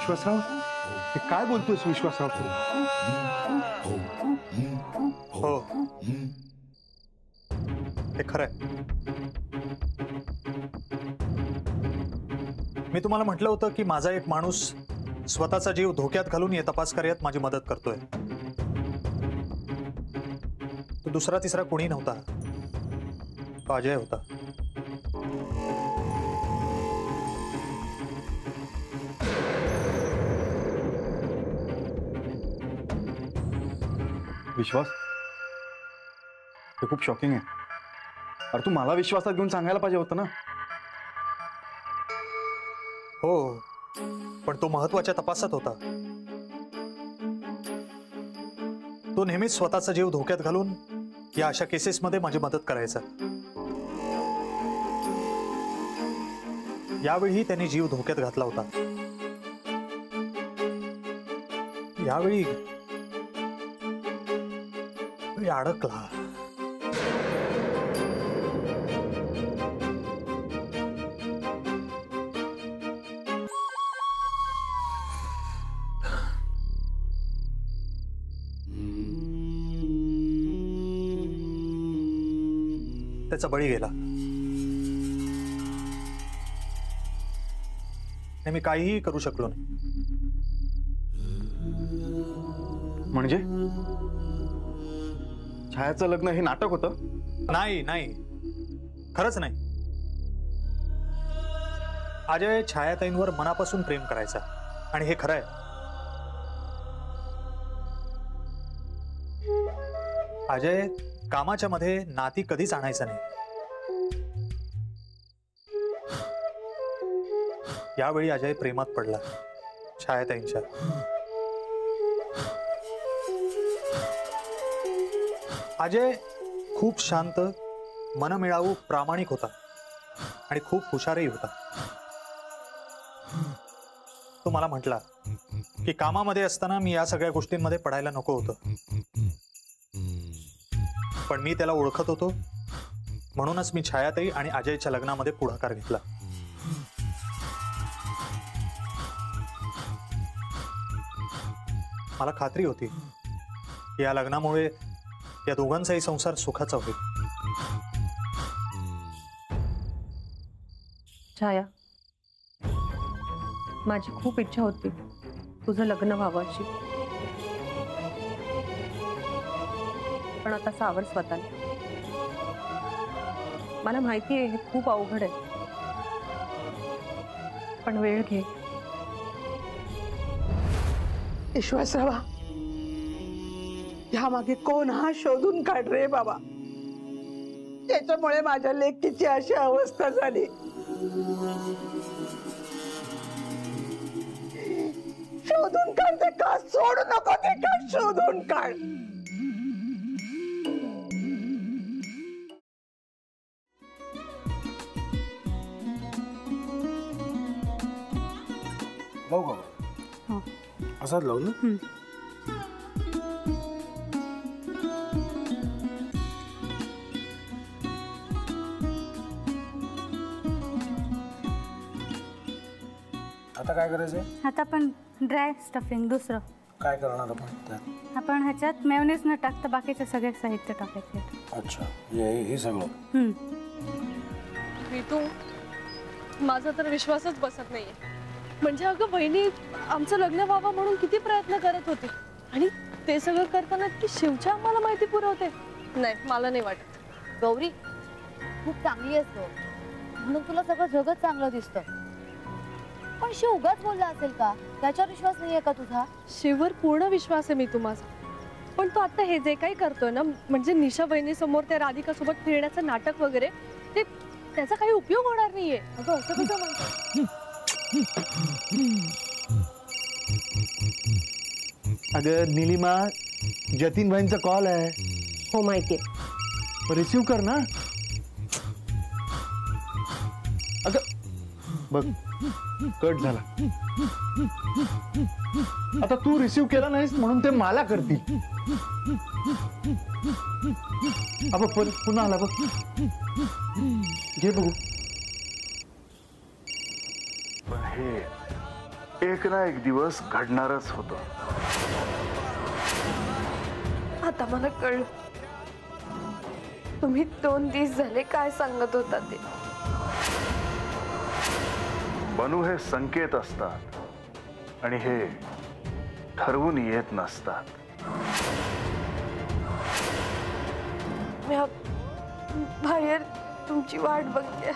विश्वासराव, हे काय बोलतोस विश्वासराव तू? हो, हे खरंय. मी तुम्हाला म्हटलं होतं की माझा एक माणूस स्वतःचा जीव धोक्यात घालून या तपास कार्यात माझी मदत करतोय. तो दुसरा तिसरा कोणी नव्हता, तो अजय होता. विश्वास, हे खूप शॉकिंग आहे. अरे तू मला विश्वासात घेऊन सांगायला पाहिजे होतं ना. हो, पण तो महत्वाच्या तपासात होता. तो नेहमीच स्वतःचा जीव धोक्यात घालून या अशा केसेसमध्ये माझी मदत करायचा. यावेळी त्यांनी जीव धोक्यात घातला होता. यावेळी अडकला. त्याचा बळी गेला. मी काहीही करू शकलो नाही. म्हणजे छायाचं लग्न हे नाटक होतं? नाही नाही, खरंच नाही. अजय छायाताईंवर मनापासून प्रेम करायचा आणि हे खरं आहे. अजय कामाच्या मध्ये नाती कधीच आणायचं नाही. यावेळी अजय प्रेमात पडला छायाताईंच्या. अजय खूप शांत, मनमिळावू, प्रामाणिक होता आणि खूप हुशारही होता. तो मला म्हटला की कामामध्ये असताना मी या सगळ्या गोष्टींमध्ये पडायला नको होतं, पण मी त्याला ओळखत होतो, म्हणूनच मी छायाताई आणि अजयच्या लग्नामध्ये पुढाकार घेतला. मला खात्री होती की या लग्नामुळे या दोघांचाही संसार सुखाचा होईल. छाया, माझी खूप इच्छा होती तुझं लग्न व्हावं अशी, पण आता सावर स्वतःला. मला माहिती आहे हे खूप अवघड आहे, पण वेळ घे. विश्वासरावा, ह्यामागे कोण हा शोधून काढ रे बाबा. त्याच्यामुळे माझ्या लेकीची अशी अवस्था झाली. शोधून काढ ते का, सोडू नको ते का, शोधून काढ. लावू का? असाच लावू ना. आता काय करायचंय? आता आपण ड्राय स्टफिंग दुसरं काय करणार आपण त्यात? आपण ह्याच्यात मेयोनीज न टाकता बाकीचे सगळे साहित्य टाकायचे. अच्छा, हे सगळं. ऋतू, माझा तर विश्वासच बसत नाहीये. म्हणजे अगं बहिणी आमचं लग्न व्हावं म्हणून किती प्रयत्न करत होते आणि ते सगळं करताना की शिवच्या आम्हाला माहिती पुरवते. नाही, मला नाही वाटत. गौरी खूप चांगली असतो म्हणून तुला सगळं जगत चांगलं दिसतं, पण शिव उगाच बोलला असेल का? त्याच्यावर विश्वास नाहीये का तुझा? शिववर पूर्ण विश्वास आहे मी तुम्हाला, पण तो आता हे जे काही करतोय ना, म्हणजे निशा बहिणी समोर त्या राधिका सोबत फिरण्याचं नाटक वगैरे, ते त्याचा काही उपयोग होणार नाहीये. अगं असं कसं म्हणतो? अगं नीलिमा, जतीन भाईंचा कॉल आहे. हो माहितीये, रिसीव कर ना. अगं बघ, कट झाला. आता तू रिसीव केला नाहीस म्हणून ते मला करतील. अब पुन्हा आला बघ, घे बघू. एक ना एक दिवस घडणारच होतं. आता मला कळलं तुम्ही 2 दिवस झाले काय सांगत होता ते. बनू हे संकेत असतात आणि हे ठरवून येत नसतात. मी बाहेर तुमची वाट बघते.